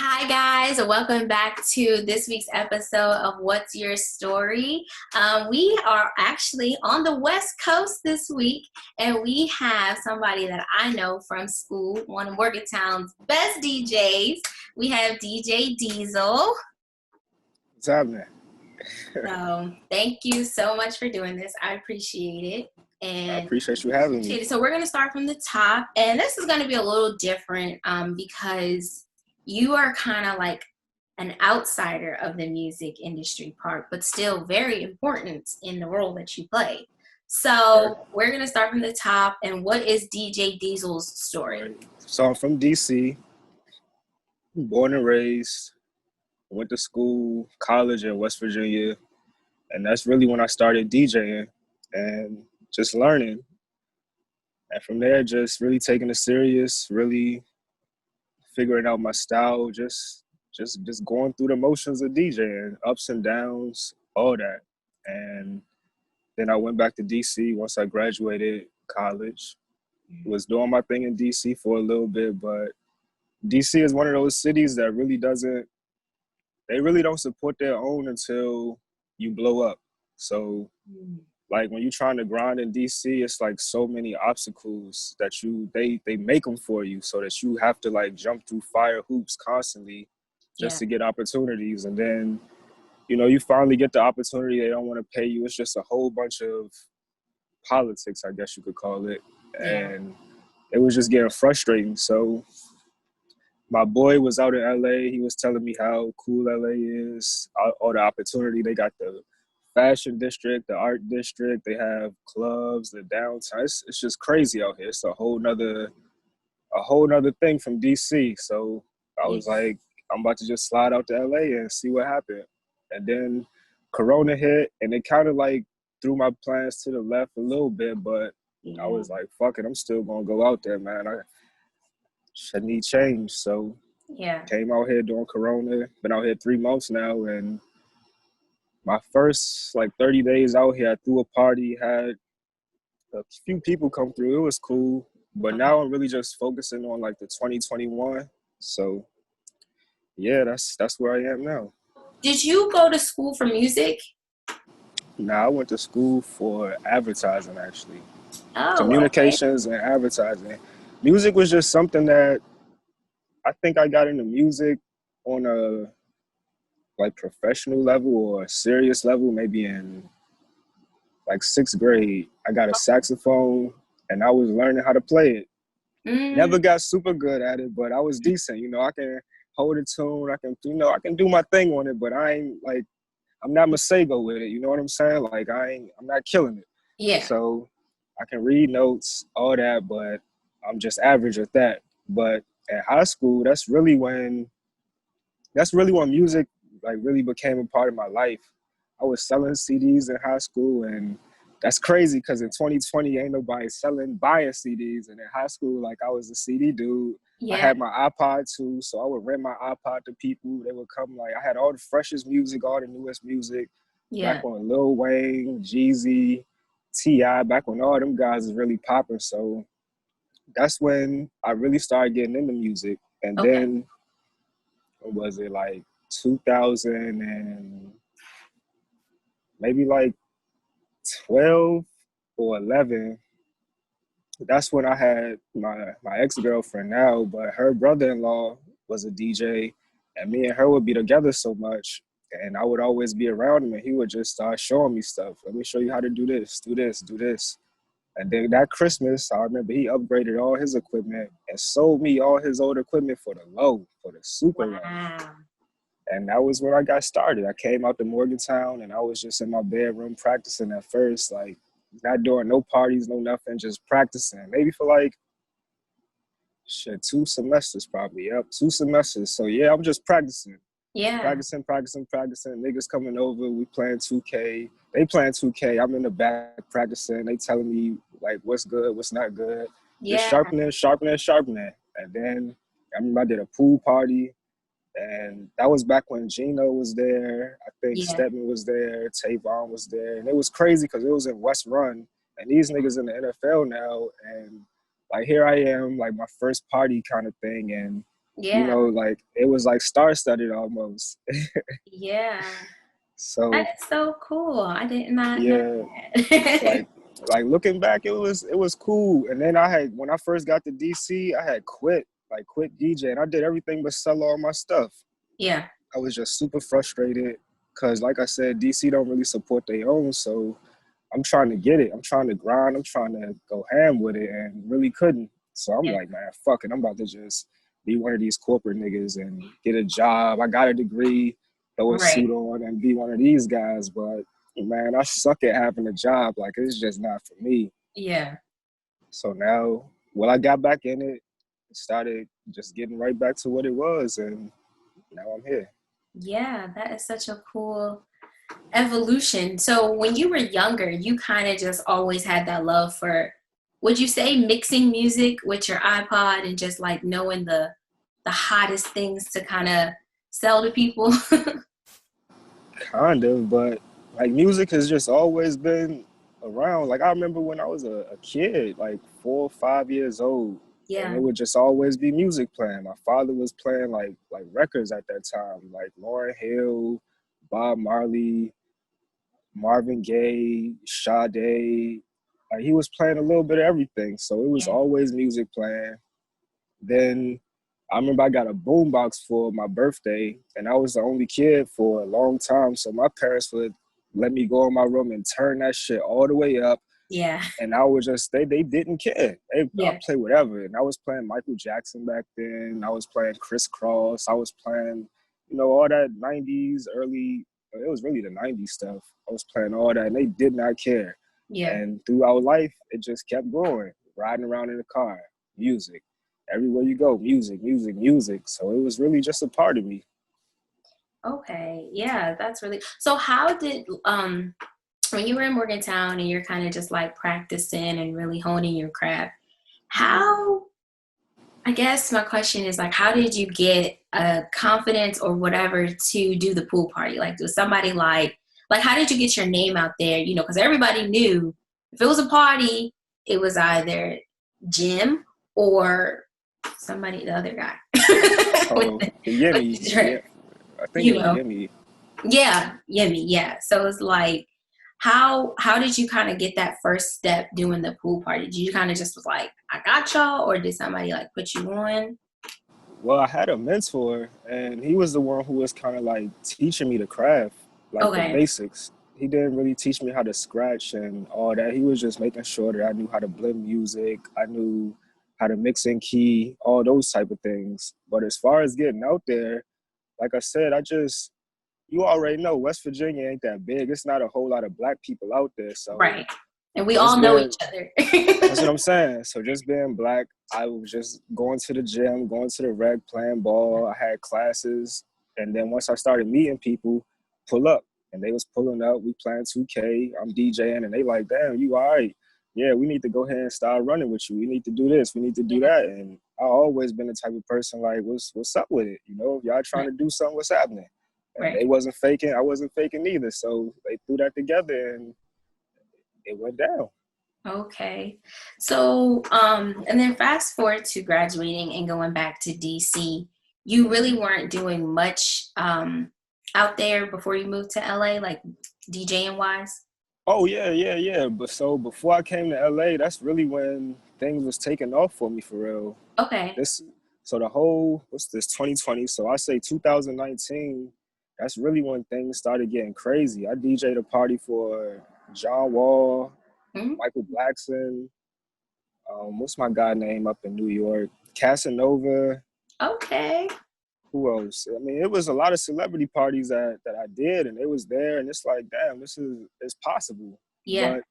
Hi, guys, and welcome back to this week's episode of What's Your Story? We are actually on the West Coast this week, and we have somebody that I know from school, one of Morgantown's best DJs. We have DJ Deazil. What's happening? So, thank you so much for doing this. I appreciate it. I And appreciate you having me. so, we're going to start from the top, and this is going to be a little different because you are kind of like an outsider of the music industry part, but still very important in the role that you play. So we're going to start from the top. And what is DJ Deazil's story? So I'm from DC, born and raised, went to school, college in West Virginia. And that's really when I started DJing and just learning. And from there, just really taking it serious, really figuring out my style, just going through the motions of DJing, ups and downs, all that. And then I went back to DC once I graduated college. Was doing my thing in DC for a little bit, but DC is one of those cities that they really don't support their own until you blow up. So like when you're trying to grind in DC, it's like so many obstacles that they make them for you so that you have to like jump through fire hoops constantly just to get opportunities. And then, you finally get the opportunity, they don't want to pay you. It's just a whole bunch of politics, I guess you could call it. And it was just getting frustrating. So my boy was out in LA. He was telling me how cool LA is, all the opportunity. They got the fashion district, the art district. They have clubs, the downtown. It's just crazy out here. It's a whole nother thing from DC. So I was like, I'm about to just slide out to LA and see what happened. And then Corona hit, and it kind of like threw my plans to the left a little bit, but I was like, fuck it, I'm still gonna go out there, man. I need change. So came out here during Corona, been out here 3 months now, and my first like 30 days out here, I threw a party, had a few people come through. It was cool. But now I'm really just focusing on like the 2021. So yeah, that's where I am now. Did you go to school for music? Nah, I went to school for advertising, actually. Oh, communications and advertising. Music was just something that I think I got into music on a like professional level or a serious level, maybe in like 6th grade. I got a saxophone and I was learning how to play it. Never got super good at it, but I was decent. I can hold a tune. I can do my thing on it, but I'm not Masego with it. You know what I'm saying? Like I'm not killing it. Yeah. So I can read notes, all that, but I'm just average at that. But at high school, that's really when music like really became a part of my life. I was selling CDs in high school, and that's crazy because in 2020 ain't nobody buying CDs, and in high school like I was a CD dude. I had my iPod too, so I would rent my iPod to people. They would come, like I had all the freshest music, all the newest music. Back when Lil Wayne, Jeezy, T.I., back when all them guys was really popping. So that's when I really started getting into music. And then, what was it, like 2000 and maybe like 12 or 11, that's when I had my ex-girlfriend now, but her brother-in-law was a DJ, and me and her would be together so much, and I would always be around him, and he would just start showing me stuff. Let me show you how to do this, do this, do this. And then that Christmas, I remember he upgraded all his equipment and sold me all his old equipment for the super low. And that was where I got started. I came out to Morgantown, and I was just in my bedroom practicing at first, like not doing no parties, no nothing, just practicing. Maybe for like, 2 semesters probably. Yep, 2 semesters. So yeah, I'm just practicing. Yeah. Practicing. Niggas coming over, we playing 2K. They playing 2K. I'm in the back practicing. They telling me like what's good, what's not good. Just sharpening. And then I remember I did a pool party. And that was back when Gino was there. I think Stedman was there. Tavon was there. And it was crazy because it was in West Run. And these niggas in the NFL now. And like here I am, like my first party kind of thing. And You Yeah. know, like it was like star-studded almost. Yeah. That So is so cool. I did not know yeah, that. like looking back, it was cool. And then I had when I first got to DC, I had quit DJ, and I did everything but sell all my stuff. Yeah. I was just super frustrated because, like I said, DC don't really support their own. So I'm trying to get it. I'm trying to grind. I'm trying to go ham with it, and really couldn't. So I'm Yeah. like, man, fuck it. I'm about to just be one of these corporate niggas and get a job. I got a degree, throw a Right. suit on, and be one of these guys. But man, I suck at having a job. Like it's just not for me. Yeah. So now, well, I got back in it, started just getting right back to what it was, and now I'm here. Yeah. That is such a cool evolution. So when you were younger, you kind of just always had that love for, would you say mixing music with your iPod and just like knowing the hottest things to kind of sell to people? Kind of, but like music has just always been around. Like I remember when I was a kid, like 4 or 5 years old, and Yeah. it would just always be music playing. My father was playing like records at that time, like Lauryn Hill, Bob Marley, Marvin Gaye, Sade. Like he was playing a little bit of everything, so it was Yeah. always music playing. Then I remember I got a boombox for my birthday, and I was the only kid for a long time. So my parents would let me go in my room and turn that shit all the way up. Yeah. And I was just they didn't care. I Yeah. play whatever. And I was playing Michael Jackson back then. I was playing Criss Cross. I was playing, all that 90s, early, it was really the 90s stuff. I was playing all that, and they did not care. Yeah. And throughout life, it just kept going. Riding around in the car, music. Everywhere you go, music, music, music. So it was really just a part of me. Okay. Yeah, that's really so how did when you were in Morgantown and you're kind of just like practicing and really honing your craft, how I guess my question is like, how did you get confidence or whatever to do the pool party? Like, was somebody like, how did you get your name out there? You know, because everybody knew if it was a party, it was either Jim or somebody, the other guy with Oh, the, the with Yimmy. the Yeah, drip, I think it you was know. Yimmy. Yeah, Yummy, yeah. So it's like, how did you kind of get that first step doing the pool party? Did you kind of just was like, I got y'all, or did somebody like put you on? Well, I had a mentor, and he was the one who was kind of like teaching me the craft, like the Okay, basics. He didn't really teach me how to scratch and all that. He was just making sure that I knew how to blend music. I knew how to mix and key, all those type of things. But as far as getting out there, like I said, you already know West Virginia ain't that big. It's not a whole lot of black people out there. So right. And we all just know each being other. That's what I'm saying. So just being black, I was just going to the gym, going to the rec, playing ball. I had classes, and then once I started meeting people, pull up, and they was pulling up. We playing 2K. I'm DJing, and they like, damn, you all right? Yeah, we need to go ahead and start running with you. We need to do this. We need to do Yeah, that. And I always been the type of person like, what's up with it? If y'all trying right, to do something, what's happening? And right. they wasn't faking. I wasn't faking either. So they threw that together, and it went down. Okay. So, and then fast forward to graduating and going back to DC, you really weren't doing much out there before you moved to LA, like DJing wise. Oh yeah, yeah, yeah. But so before I came to LA, that's really when things was taking off for me for real. Okay. This so the whole what's this 2020? So I say 2019. That's really when things started getting crazy. I DJ'd a party for John Wall, Mhm. Michael Blackson. What's my guy name up in New York? Casanova. Okay. Who else? I mean, it was a lot of celebrity parties that I did, and it was there, and it's like, damn, it's possible. Yeah. But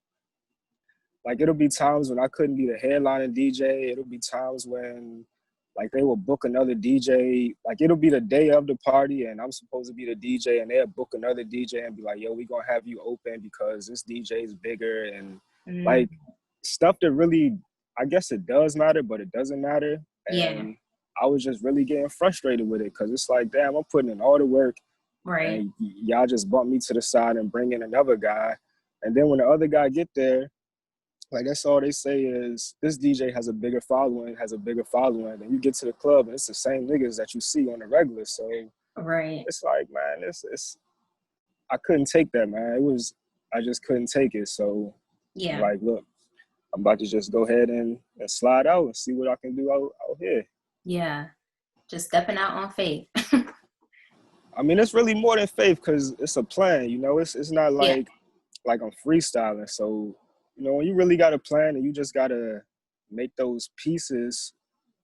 like it'll be times when I couldn't be the headlining DJ. It'll be times when like they will book another DJ. Like it'll be the day of the party and I'm supposed to be the DJ and they'll book another DJ and be like, yo, we gonna have you open because this DJ is bigger and Mm, like stuff that really I guess it does matter, but it doesn't matter. yeah. And I was just really getting frustrated with it because it's like, damn, I'm putting in all the work Right. and y'all just bump me to the side and bring in another guy. And then when the other guy get there, Like that's all they say is this DJ has a bigger following, and you get to the club and it's the same niggas that you see on the regular. So Right. it's like, man, it's I couldn't take that, man. I just couldn't take it. So I'm Yeah. like, look, I'm about to just go ahead and slide out and see what I can do out here. Yeah. Just stepping out on faith. I mean, it's really more than faith because it's a plan, you know. It's not Yeah. like I'm freestyling. So, you know, when you really got a plan and you just gotta make those pieces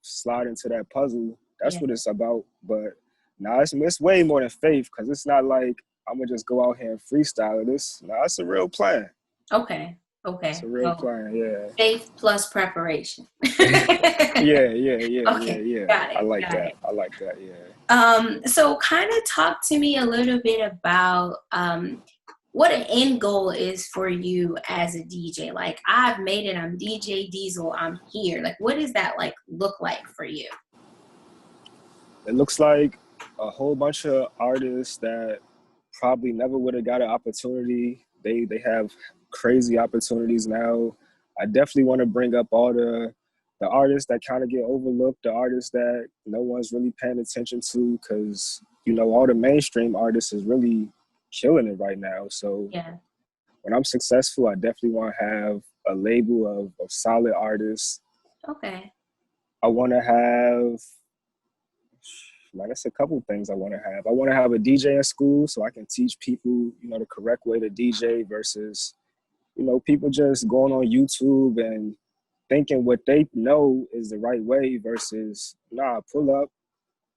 slide into that puzzle, that's Yeah. what it's about. But now it's way more than faith because it's not like I'm gonna just go out here and freestyle this. Nah, it's a real plan. Okay. It's a Okay. real Well, plan, yeah. faith plus preparation. Okay. Yeah. Got I it. like Got that. it. I like that, yeah. So kind of talk to me a little bit about what an end goal is for you as a DJ. Like, I've made it, I'm DJ Deazil, I'm here. Like, what does that like look like for you? It looks like a whole bunch of artists that probably never would have got an opportunity. They have crazy opportunities now. I definitely want to bring up all the artists that kind of get overlooked, the artists that no one's really paying attention to, because you know all the mainstream artists is really killing it right now. So Yeah. when I'm successful, I definitely want to have a label of solid artists. Okay. I want to have, like, that's a couple things I want to have. I want to have a DJ in school so I can teach people, you know, the correct way to DJ versus, you know, people just going on YouTube and thinking what they know is the right way versus, nah, pull up,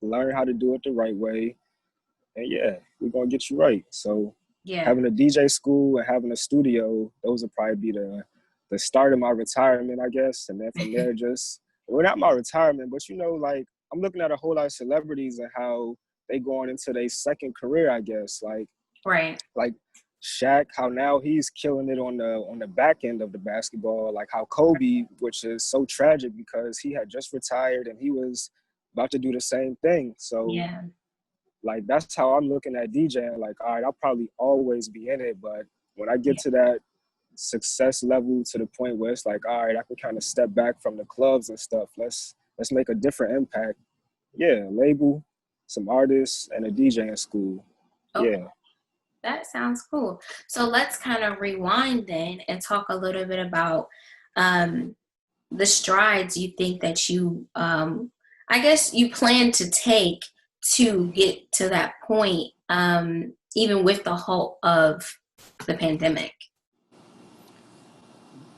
learn how to do it the right way, and yeah, we're gonna get you right. So Yeah. having a DJ school and having a studio, those would probably be the start of my retirement, I guess. And then from there, just, well, not my retirement, but you know, like I'm looking at a whole lot of celebrities and how they going into their second career, I guess. Right. Like Shaq, how now he's killing it on the back end of the basketball. Like how Kobe, which is so tragic because he had just retired and he was about to do the same thing. So Yeah. like that's how I'm looking at DJing. Like, all right, I'll probably always be in it, but when I get Yeah. to that success level to the point where it's like, all right, I can kind of step back from the clubs and stuff. Let's make a different impact. Yeah, label, some artists, and a DJing school. Okay. Yeah. That sounds cool. So let's kind of rewind then and talk a little bit about um, the strides you think that you, I guess, you plan to take to get to that point, even with the halt of the pandemic.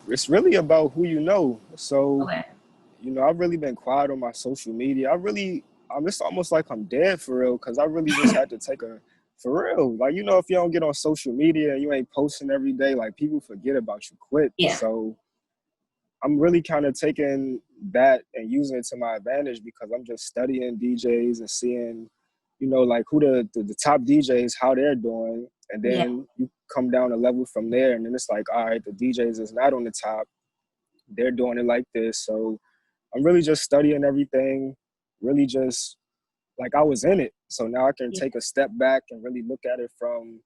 It's really about who you know. So, Okay. you know, I've really been quiet on my social media. It's almost like I'm dead for real because I really just had to take a, for real. Like, you know, if you don't get on social media and you ain't posting every day, like people forget about you quick. Yeah. So I'm really kind of taking that and using it to my advantage because I'm just studying DJs and seeing, you know, like who the top DJs, how they're doing. And Yeah. then you come down a level from there. And then it's like, all right, the DJs is not on the top. They're doing it like this. So I'm really just studying everything, really just like I was in it. So now I can Yeah. take a step back and really look at it from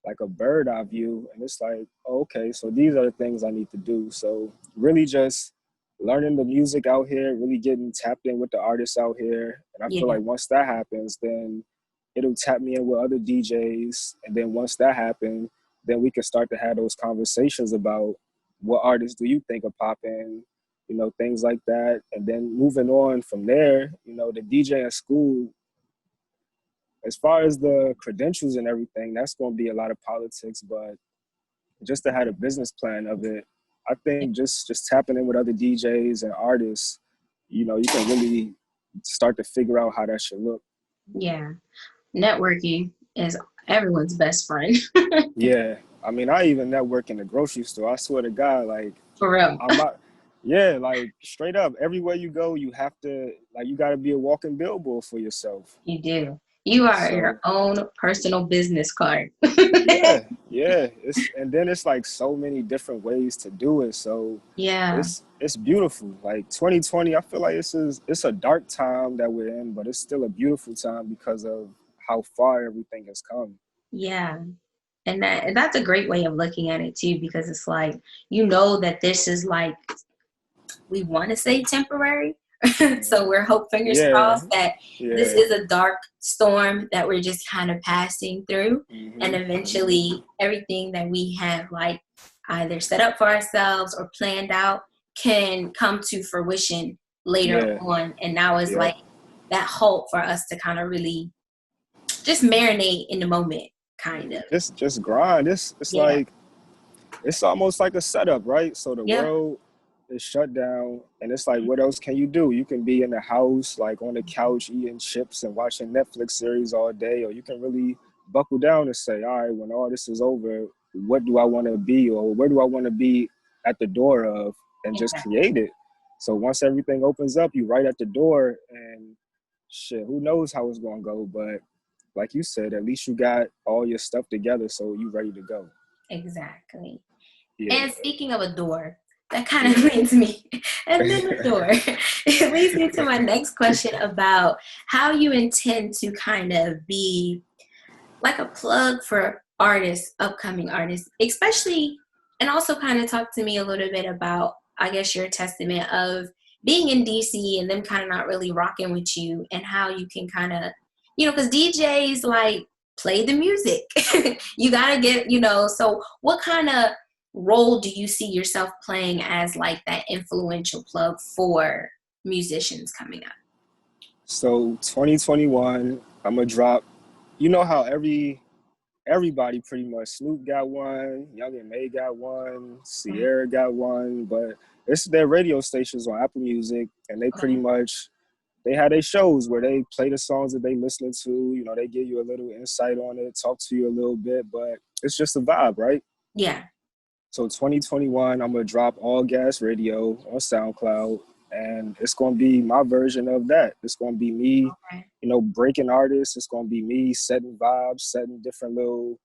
like a bird eye view. And it's like, oh, okay, so these are the things I need to do. So really just learning the music out here, really getting tapped in with the artists out here. And I feel Yeah. like once that happens, then it'll tap me in with other DJs. And then once that happens, then we can start to have those conversations about what artists do you think are popping, you know, things like that. And then moving on from there, you know, the DJ in school, as far as the credentials and everything, that's going to be a lot of politics. But just to have a business plan of it, I think just tapping in with other DJs and artists, you know, you can really start to figure out how that should look. Yeah. Networking is everyone's best friend. Yeah, I mean, I even network in the grocery store. I swear to God, like For real. I'm not. Yeah, like straight up, everywhere you go, you have to like you got to be a walking billboard for yourself. You do. You are your So own personal business card. yeah. It's and then it's like so many different ways to do it. So Yeah. it's beautiful. Like 2020, I feel like it's a dark time that we're in, but it's still a beautiful time because of how far everything has come. Yeah. And that's a great way of looking at it too, because it's like, you know, that this is like, we want to say temporary. So we're fingers Yeah, crossed that this yeah. is a dark storm that we're just kind of passing through. And eventually everything that we have like either set up for ourselves or planned out can come to fruition later Yeah, on. And now is yeah. like that hope for us to kind of really just marinate in the moment, kind of. Just grind. It's Yeah. like it's almost like a setup, right? So the Yep. world is shut down, and it's like, what else can you do? You can be in the house, like on the couch, eating chips and watching Netflix series all day, or you can really buckle down and say, all right, when all this is over, what do I want to be, or where do I want to be at the door of, and just Exactly. create it. So once everything opens up, you right at the door, and shit, who knows how it's gonna go? But like you said, at least you got all your stuff together, so you ready to go. Exactly. Yeah, And speaking of a door, that kind of yeah. leads me, and then the door, it leads me to my next question about how you intend to kind of be like a plug for artists, upcoming artists, especially, and also kind of talk to me a little bit about, I guess, your testament of being in DC and them kind of not really rocking with you, and how you can kind of, you know, because DJs like play the music. You got to get, you know, so what kind of role do you see yourself playing as like that influential plug for musicians coming up? So 2021, I'm gonna drop. You know how everybody pretty much, Snoop got one, Young and May got one, Mhm. Sierra got one, but it's their radio stations on Apple Music, and they pretty Okay. much they had their shows where they play the songs that they listening to. You know, they give you a little insight on it, talk to you a little bit, but it's just a vibe, right? Yeah. So 2021, I'm gonna drop All Gas Radio on SoundCloud, and it's gonna be my version of that. It's gonna be me, Okay. breaking artists. It's gonna be me setting vibes, setting different little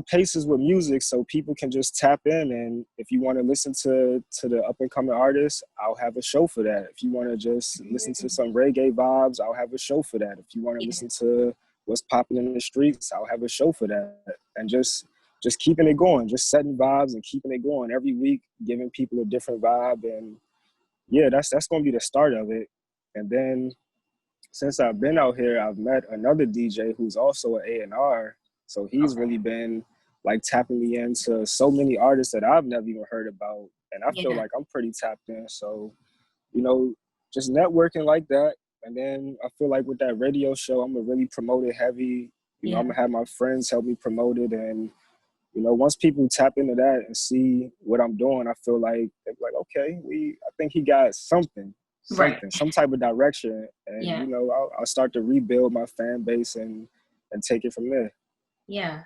paces with music, so people can just tap in. And if you want to listen to the up and coming artists, I'll have a show for that. If you want to just listen to some reggae vibes, I'll have a show for that. If you want to Yeah. listen to what's popping in the streets, I'll have a show for that. And just keeping it going, just setting vibes and keeping it going every week, giving people a different vibe. And yeah, that's gonna be the start of it. And then since I've been out here, I've met another DJ who's also an A&R. So he's Okay. really been like tapping me into so many artists that I've never even heard about. And I feel Yeah. like I'm pretty tapped in. So, you know, just networking like that. And then I feel like with that radio show, I'm gonna really promote it heavy. I'm Yeah. gonna have my friends help me promote it. And once people tap into that and see what I'm doing, I feel like they're like, okay, I think he got Right. some type of direction, and Yeah. I'll start to rebuild my fan base and take it from there. Yeah.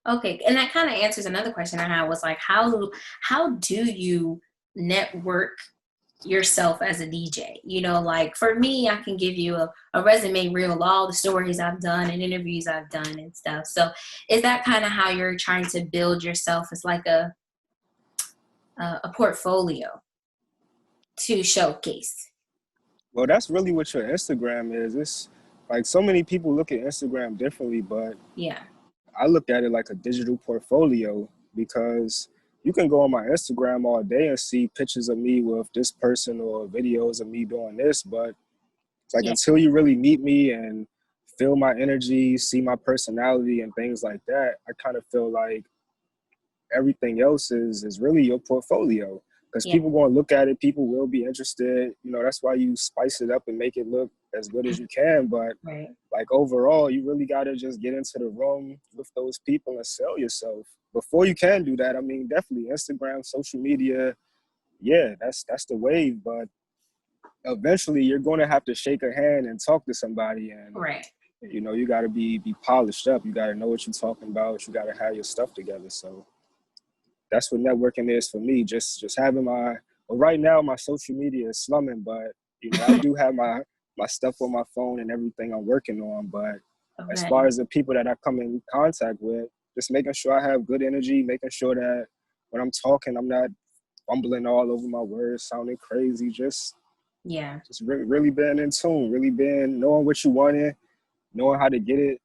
Okay. And that kind of answers another question I had, was like, how do you network yourself as a DJ? You know, like for me, I can give you a resume reel of all the stories I've done and interviews I've done and stuff. So is that kind of how you're trying to build yourself as like a portfolio to showcase? Well, that's really what your Instagram is. It's like so many people look at Instagram differently, but Yeah. I look at it like a digital portfolio, because you can go on my Instagram all day and see pictures of me with this person or videos of me doing this, but it's like Yeah. until you really meet me and feel my energy, see my personality and things like that, I kind of feel like everything else is really your portfolio, because Yeah. people going to look at it, people will be interested. That's why you spice it up and make it look as good as you can. But Right. like overall, you really got to just get into the room with those people and sell yourself. Before you can do that, I mean, definitely Instagram, social media, yeah, that's the wave. But eventually you're going to have to shake a hand and talk to somebody, and Right. you got to be polished up. You got to know what you're talking about. You got to have your stuff together. So that's what networking is for me. Just having well, right now my social media is slumming, but I do have my stuff on my phone and everything I'm working on. But as far Okay. as the people that I come in contact with, just making sure I have good energy, making sure that when I'm talking, I'm not fumbling all over my words, sounding crazy. Yeah. Just really being in tune, really being knowing what you wanted, knowing how to get it.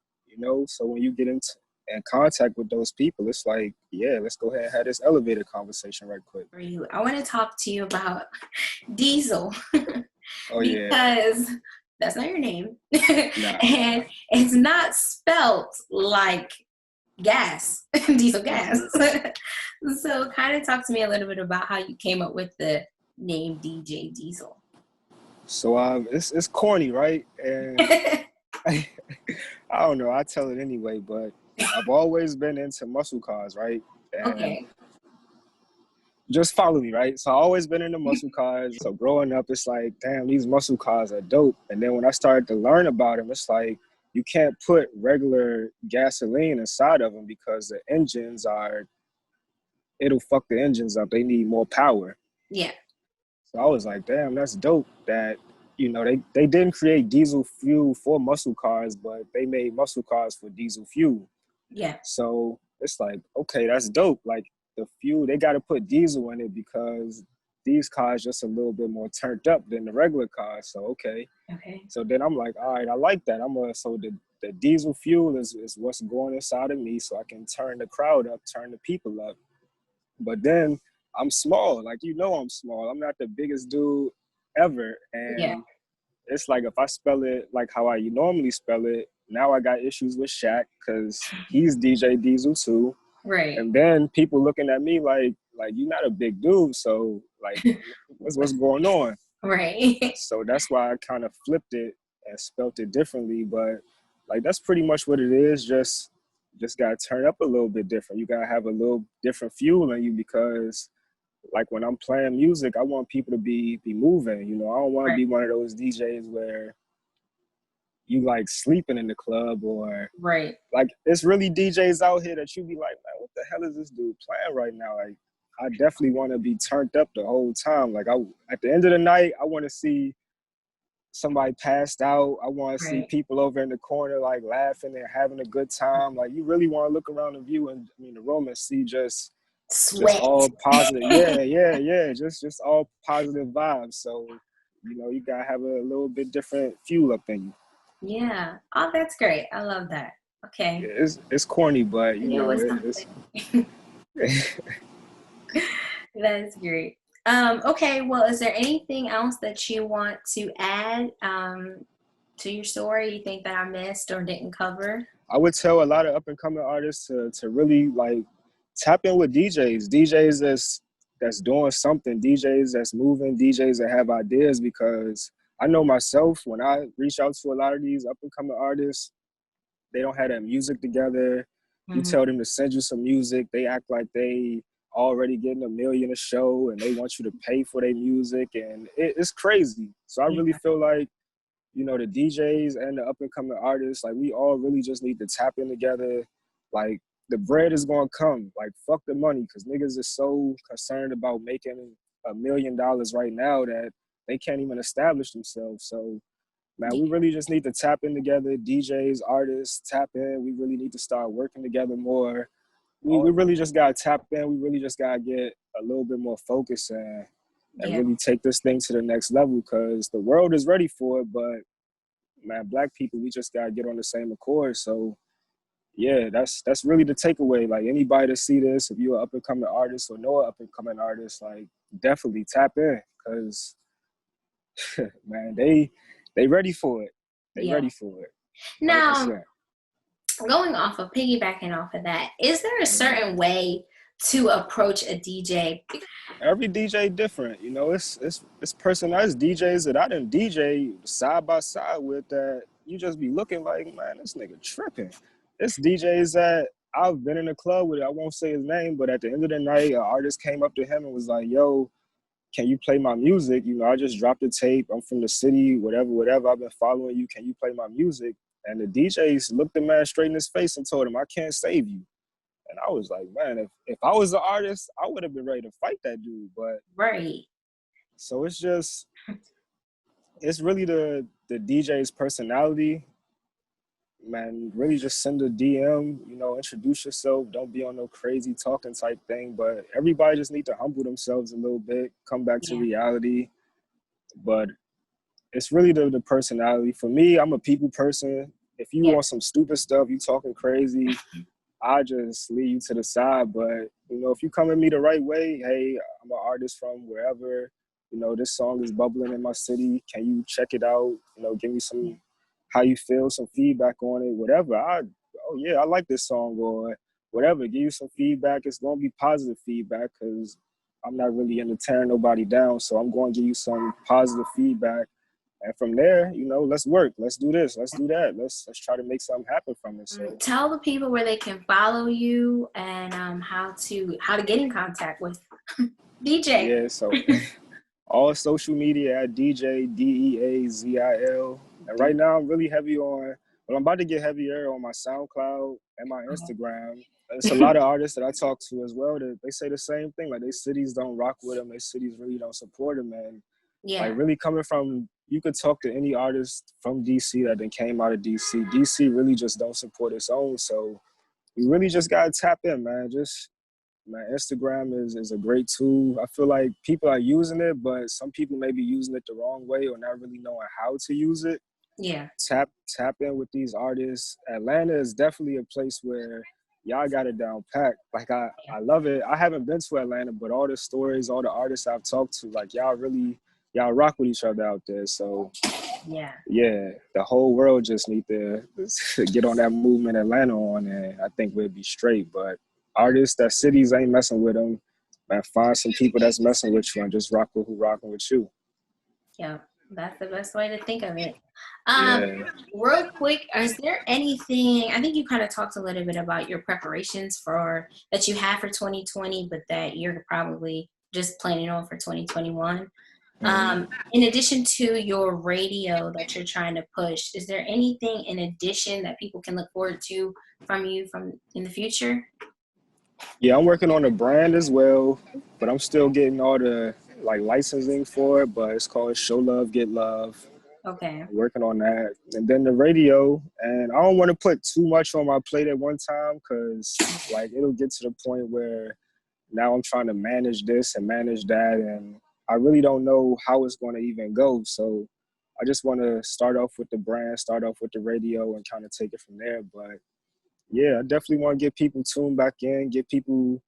So when you get into in contact with those people, it's like, yeah, let's go ahead and have this elevator conversation right quick. For you, I want to talk to you about Deazil Oh yeah, because that's not your name, nah. and it's not spelt like gas, diesel gas. Hmm. So, kind of talk to me a little bit about how you came up with the name DJ Deazil. So it's corny, right? And I don't know. I tell it anyway, but I've always been into muscle cars, right? And Okay. just follow me, right? So I always been into muscle cars. So growing up, it's like, damn, these muscle cars are dope. And then when I started to learn about them, it's like you can't put regular gasoline inside of them because the engines are, it'll fuck the engines up. They need more power. Yeah. So I was like, damn, that's dope that, they didn't create diesel fuel for muscle cars, but they made muscle cars for diesel fuel. Yeah. So it's like, okay, that's dope. Like the fuel, they got to put diesel in it because these cars just a little bit more turned up than the regular cars. So, okay. Okay. So then I'm like, all right, I like that. So the diesel fuel is what's going inside of me so I can turn the crowd up, turn the people up. But then I'm small. Like, I'm small. I'm not the biggest dude ever. Yeah. And it's like if I spell it like how I normally spell it, now I got issues with Shaq because he's DJ Deazil too. Right. And then people looking at me like you're not a big dude, so like what's going on? Right. So that's why I kind of flipped it and spelt it differently. But like that's pretty much what it is. Just gotta turn up a little bit different. You gotta have a little different fuel in you because like when I'm playing music, I want people to be moving. I don't want to Right. be one of those DJs where you like sleeping in the club or Right. like it's really DJs out here that you be like, man, what the hell is this dude playing right now? Like I definitely want to be turned up the whole time. Like at the end of the night, I want to see somebody passed out. I want to see Right. people over in the corner like laughing and having a good time. Like you really want to look around the view and the room and see just Sweat. all positive. Yeah. Just all positive vibes. So, you gotta have a little bit different fuel up in you. Yeah. Oh, that's great. I love that. Okay. Yeah, it's corny, but I knew it was it's something. That's great. Okay, well, is there anything else that you want to add to your story you think that I missed or didn't cover? I would tell a lot of up and coming artists to really like tap in with DJs that's doing something, DJs that's moving, DJs that have ideas because I know myself when I reach out to a lot of these up and coming artists, they don't have that music together. You Mm-hmm. tell them to send you some music, they act like they already getting $1 million a show and they want you to pay for their music and it's crazy. So I Yeah. really feel like the DJs and the up and coming artists, like we all really just need to tap in together. Like the bread is gonna come. Like fuck the money, because niggas is so concerned about making $1 million right now that they can't even establish themselves. So man, we really just need to tap in together. DJs, artists, tap in. We really need to start working together more. We really just gotta tap in. We really just gotta get a little bit more focus and Yeah. really take this thing to the next level because the world is ready for it, but man, black people, we just gotta get on the same accord. So yeah, that's really the takeaway. Like anybody to see this, if you're an up and coming artist or know an up and coming artist, like definitely tap in because man, they ready for it. They Yeah. ready for it. Now, 100%. going off of piggybacking off of that, is there a certain way to approach a DJ? Every DJ different, it's personalized DJs that I didn't DJ side by side with that you just be looking like, man, this nigga tripping. It's DJs that I've been in a club with. I won't say his name, but at the end of the night, an artist came up to him and was like, yo, can you play my music? I just dropped a tape. I'm from the city, whatever. I've been following you. Can you play my music? And the DJs looked the man straight in his face and told him, I can't save you. And I was like, man, if I was an artist, I would have been ready to fight that dude. But Right. so it's really the DJ's personality. Man, really just send a DM, introduce yourself. Don't be on no crazy talking type thing. But everybody just need to humble themselves a little bit, come back to reality. But it's really the personality. For me, I'm a people person. If you want some stupid stuff, you talking crazy, I just leave you to the side. But, you know, if you come at me the right way, hey, I'm an artist from wherever, you know, this song is bubbling in my city. Can you check it out? You know, give me some, how you feel, some feedback on it, whatever. Oh yeah, I like this song, or whatever. Give you some feedback. It's going to be positive feedback because I'm not really into tearing nobody down. So I'm going to give you some positive feedback. And from there, you know, let's work. Let's do this. Let's do that. Let's try to make something happen from it. So Tell the people where they can follow you and how to get in contact with DJ. yeah, so all social media at DJ Deazil. And right now I'm really heavy on, well, I'm about to get heavier on my SoundCloud and my Instagram. It's a lot of artists that I talk to as well that they say the same thing. Like, their cities don't rock with them. Their cities really don't support them. And like, Yeah, really coming from, you could talk to any artist from DC that then came out of DC. DC really just don't support its own. So you really just gotta tap in, man. Just, man, Instagram is a great tool. I feel like people are using it, but some people may be using it the wrong way or not really knowing how to use it. yeah, Tap in with these artists. Atlanta is definitely a place where y'all got it down packed. Like, I love it. I haven't been to Atlanta, but all the stories, all the artists I've talked to, like, y'all rock with each other out there. So yeah. yeah, the whole world just need to get on that movement Atlanta on, and I think we'll be straight. But artists that cities ain't messing with them, man, find some people that's messing with you and just rock with who rocking with you. Yeah, that's the best way to think of it. Yeah. Real quick, is there anything, I think you kind of talked a little bit about your preparations for that you have for 2020, but that you're probably just planning on for 2021. In addition to your radio that you're trying to push, is there anything in addition that people can look forward to from you from in the future? Yeah, I'm working on a brand as well, but I'm still getting all the like licensing for it. But it's called Show Love, Get Love. Okay. I'm working on that, and then the radio. And I don't want to put too much on my plate at one time because like it'll get to the point where now I'm trying to manage this and manage that, and I really don't know how it's going to even go. So I just want to start off with the brand, start off with the radio, and kind of take it from there. But yeah, I definitely want to get people tuned back in, get people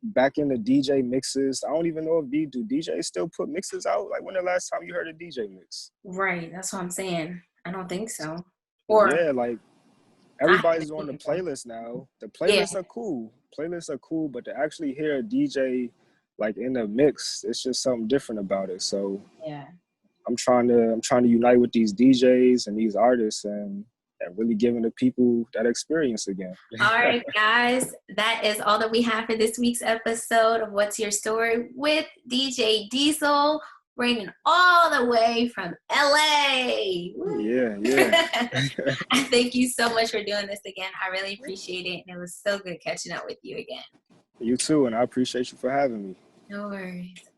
back in the DJ mixes. I don't even know if do DJs still put mixes out. Like, when the last time you heard a DJ mix? Right. That's what I'm saying. I don't think so. Or Yeah, like I haven't everybody's on the seen them. playlist now. The Yeah. playlists are cool. Playlists are cool, but to actually hear a DJ like in the mix, it's just something different about it. So Yeah. I'm trying to unite with these DJs and these artists and really giving the people that experience again. All right, guys, that is all that we have for this week's episode of What's Your Story with DJ Deazil, bringing all the way from LA. Yeah, yeah. Thank you so much for doing this again. I really appreciate it. And it was so good catching up with you again. You too, and I appreciate you for having me. No worries.